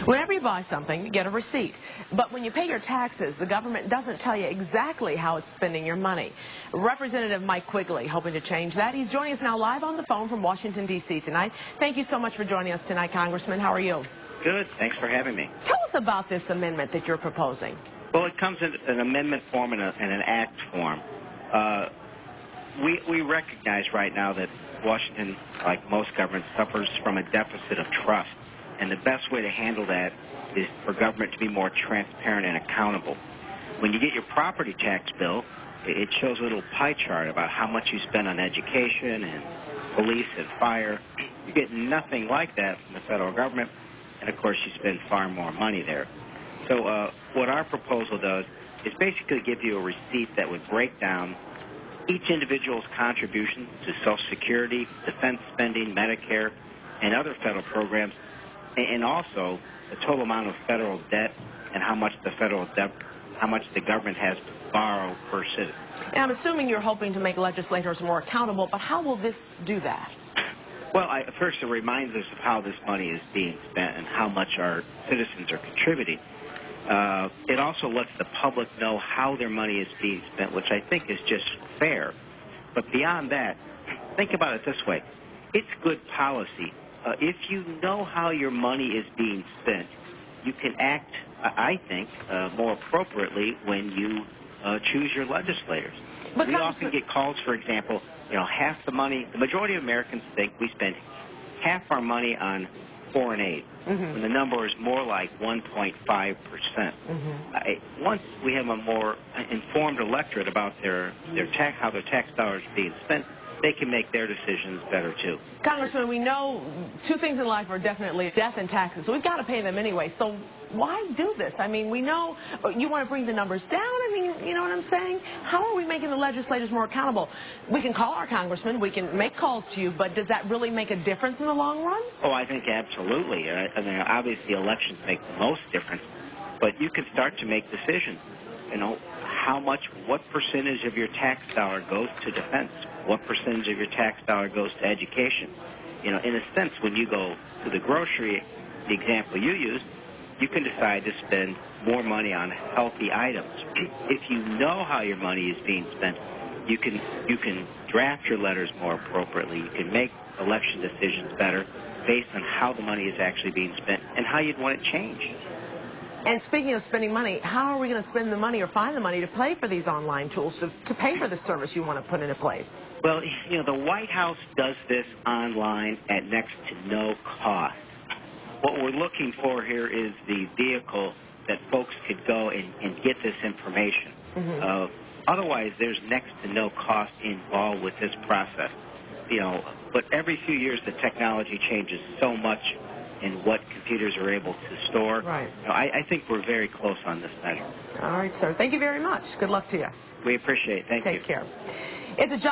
Whenever you buy something, you get a receipt. But when you pay your taxes, the government doesn't tell you exactly how it's spending your money. Representative Mike Quigley hoping to change that. He's joining us now live on the phone from Washington, D.C. tonight. Thank you so much for joining us tonight, Congressman. How are you? Good. Thanks for having me. Tell us about this amendment that you're proposing. Well, it comes in an amendment form and an act form. We recognize right now that Washington, like most governments, suffers from a deficit of trust. And the best way to handle that is for government to be more transparent and accountable. When you get your property tax bill, it shows a little pie chart about how much you spend on education and police and fire. You get nothing like that from the federal government, and of course you spend far more money there. So what our proposal does is basically give you a receipt that would break down each individual's contribution to Social Security, defense spending, Medicare, and other federal programs, and also the total amount of federal debt and how much the government has to borrow per citizen. And I'm assuming you're hoping to make legislators more accountable, but how will this do that? Well, first it reminds us of how this money is being spent and how much our citizens are contributing. It also lets the public know how their money is being spent, which I think is just fair. But beyond that, think about it this way. It's good policy. If you know how your money is being spent, you can act, I think, more appropriately when you choose your legislators. But we often get calls, for example, half the money, the majority of Americans think we spend half our money on foreign aid, when the number is more like 1.5%. Once we have a more informed electorate about how their tax dollars are being spent, they can make their decisions better, too. Congressman, we know two things in life are definitely death and taxes, so we've got to pay them anyway. So why do this? I mean, we know you want to bring the numbers down. I mean, you know what I'm saying? How are we making the legislators more accountable? We can call our congressman, we can make calls to you, but does that really make a difference in the long run? Oh, I think absolutely. I mean, obviously elections make the most difference, but you can start to make decisions. What percentage of your tax dollar goes to defense? What percentage of your tax dollar goes to education? In a sense, when you go to the grocery, the example you used, you can decide to spend more money on healthy items. If you know how your money is being spent, you can draft your letters more appropriately. You can make election decisions better based on how the money is actually being spent and how you'd want it changed. And speaking of spending money, how are we going to spend the money or find the money to pay for these online tools, to pay for the service you want to put into place? Well, the White House does this online at next to no cost. What we're looking for here is the vehicle that folks could go and get this information. Otherwise, there's next to no cost involved with this process. But every few years the technology changes so much in what computers are able to store. Right. I think we're very close on this measure. All right, sir. Thank you very much. Good luck to you. We appreciate it. Thank you. Take care. It's a